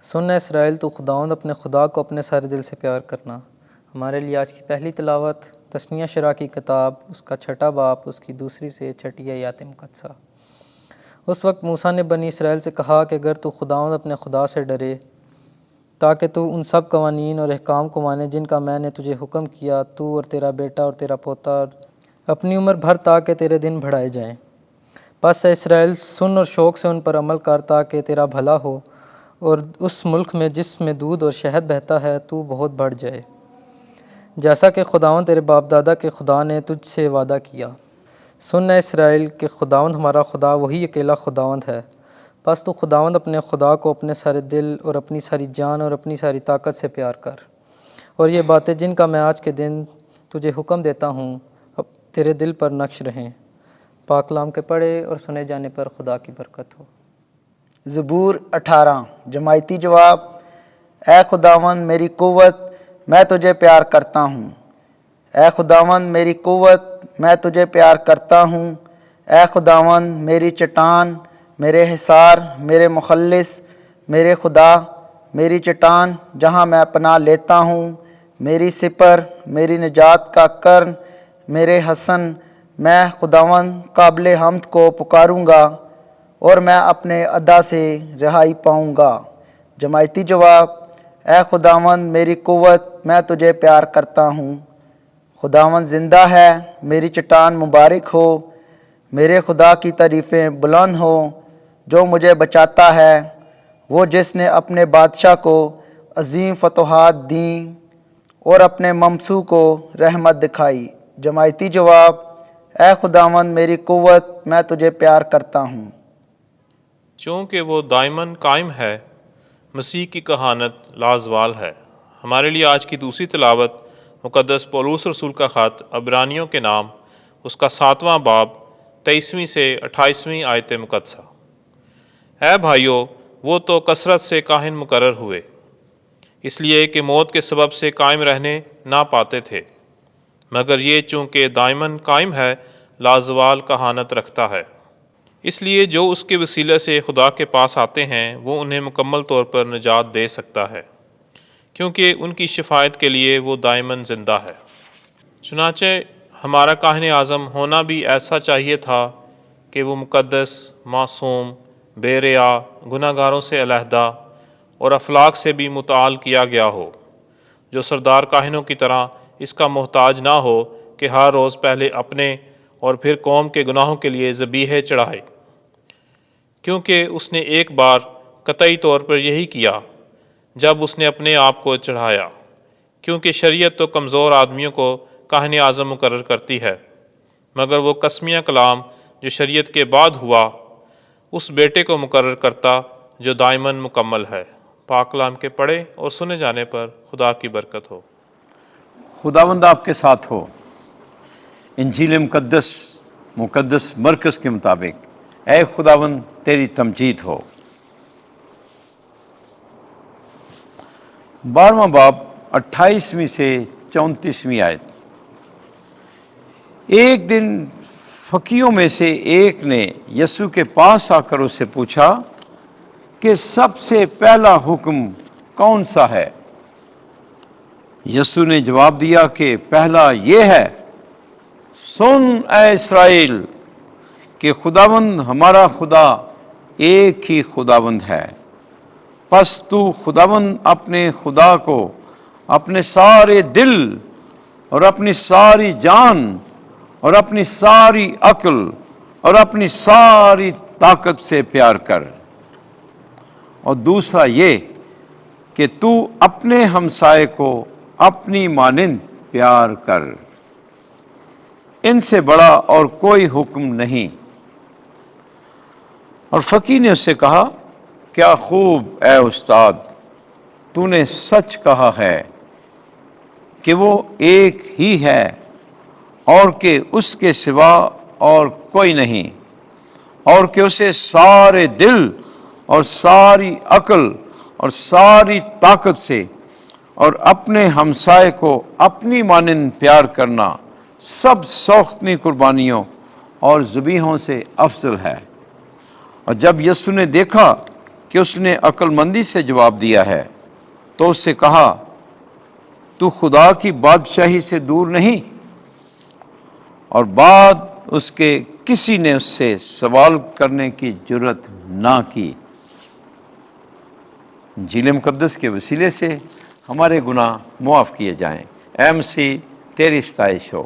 سن اے اسرائیل، تو خداوند اپنے خدا کو اپنے سارے دل سے پیار کرنا۔ ہمارے لیے آج کی پہلی تلاوت تثنیہ شرح کی کتاب، اس کا 6 باب، اس کی 2 سے 6 آیات مقدسہ۔ اس وقت موسیٰ نے بنی اسرائیل سے کہا کہ اگر تو خداوند اپنے خدا سے ڈرے تاکہ تو ان سب قوانین اور احکام کو مانے جن کا میں نے تجھے حکم کیا، تو اور تیرا بیٹا اور تیرا پوتا اپنی عمر بھر، تاکہ تیرے دن بڑھائے جائیں۔ پس اے اسرائیل، سن اور شوق سے ان پر عمل کر تاکہ تیرا بھلا ہو، اور اس ملک میں جس میں دودھ اور شہد بہتا ہے تو بہت بڑھ جائے، جیسا کہ خداوند تیرے باپ دادا کے خدا نے تجھ سے وعدہ کیا۔ سن اے اسرائیل کہ خداوند ہمارا خدا وہی اکیلا خداوند ہے۔ پس تو خداوند اپنے خدا کو اپنے سارے دل اور اپنی ساری جان اور اپنی ساری طاقت سے پیار کر، اور یہ باتیں جن کا میں آج کے دن تجھے حکم دیتا ہوں اب تیرے دل پر نقش رہیں۔ پاک کلام کے پڑھے اور سنے جانے پر خدا کی برکت ہو۔ زبور 18 جماعتی جواب: اے خداوند میری قوت، میں تجھے پیار کرتا ہوں۔ اے خداوند میری قوت، میں تجھے پیار کرتا ہوں۔ اے خداوند میری چٹان، میرے حصار، میرے مخلص، میرے خدا، میری چٹان جہاں میں پناہ لیتا ہوں، میری سپر، میری نجات کا کرن، میرے حسن، میں خداوند قابل حمد کو پکاروں گا اور میں اپنے ادا سے رہائی پاؤں گا۔ جماعتی جواب: اے خداوند میری قوت، میں تجھے پیار کرتا ہوں۔ خداوند زندہ ہے، میری چٹان مبارک ہو، میرے خدا کی تعریفیں بلند ہوں جو مجھے بچاتا ہے، وہ جس نے اپنے بادشاہ کو عظیم فتوحات دیں اور اپنے ممسو کو رحمت دکھائی۔ جماعتی جواب: اے خداوند میری قوت، میں تجھے پیار کرتا ہوں۔ چونکہ وہ دائماً قائم ہے، مسیح کی کہانت لازوال ہے۔ ہمارے لیے آج کی دوسری تلاوت مقدس پولس رسول کا خط عبرانیوں کے نام، اس کا 7واں باب، 23 سے 28 آیت مقدسہ۔ اے بھائیو، وہ تو کثرت سے کاہن مقرر ہوئے، اس لیے کہ موت کے سبب سے قائم رہنے نہ پاتے تھے، مگر یہ چونکہ دائماً قائم ہے، لازوال کہانت رکھتا ہے۔ اس لیے جو اس کے وسیلے سے خدا کے پاس آتے ہیں، وہ انہیں مکمل طور پر نجات دے سکتا ہے، کیونکہ ان کی شفاعت کے لیے وہ دائماً زندہ ہے۔ چنانچہ ہمارا کاہن اعظم ہونا بھی ایسا چاہیے تھا کہ وہ مقدس، معصوم، بے ریا، گناہ گاروں سے علیحدہ اور افلاک سے بھی متعال کیا گیا ہو، جو سردار کاہنوں کی طرح اس کا محتاج نہ ہو کہ ہر روز پہلے اپنے اور پھر قوم کے گناہوں کے لیے ذبیحے چڑھائے، کیونکہ اس نے ایک بار قطعی طور پر یہی کیا جب اس نے اپنے آپ کو چڑھایا، کیونکہ شریعت تو کمزور آدمیوں کو کاہن اعظم مقرر کرتی ہے، مگر وہ قسمیہ کلام جو شریعت کے بعد ہوا، اس بیٹے کو مقرر کرتا جو دائماً مکمل ہے۔ پاک کلام کے پڑھے اور سنے جانے پر خدا کی برکت ہو۔ خداوند آپ کے ساتھ ہو۔ انجیل مقدس مرکز کے مطابق اے خداوند تیری تمجید ہو۔ 12واں باب 28 سے 34 آیت۔ ایک دن فقیوں میں سے ایک نے یسوع کے پاس آ کر اس سے پوچھا کہ سب سے پہلا حکم کون سا ہے؟ یسوع نے جواب دیا کہ پہلا یہ ہے، سن اے اسرائیل کہ خداوند ہمارا خدا ایک ہی خداوند ہے۔ پس تو خداوند اپنے خدا کو اپنے سارے دل اور اپنی ساری جان اور اپنی ساری عقل اور اپنی ساری طاقت سے پیار کر، اور دوسرا یہ کہ تو اپنے ہمسائے کو اپنی مانند پیار کر۔ ان سے بڑا اور کوئی حکم نہیں۔ اور فقیر نے اس سے کہا، کیا خوب اے استاد، تو نے سچ کہا ہے کہ وہ ایک ہی ہے اور کہ اس کے سوا اور کوئی نہیں، اور کہ اسے سارے دل اور ساری عقل اور ساری طاقت سے اور اپنے ہمسائے کو اپنی مانند پیار کرنا سب سوختنی قربانیوں اور ذبیحوں سے افضل ہے۔ اور جب یسوع نے دیکھا کہ اس نے عقل مندی سے جواب دیا ہے تو اس سے کہا تو خدا کی بادشاہی سے دور نہیں، اور بعد اس کے کسی نے اس سے سوال کرنے کی جرت نہ کی۔ انجیل مقدس کے وسیلے سے ہمارے گناہ معاف کیے جائیں۔ اے مسیح تیری ستائش ہو۔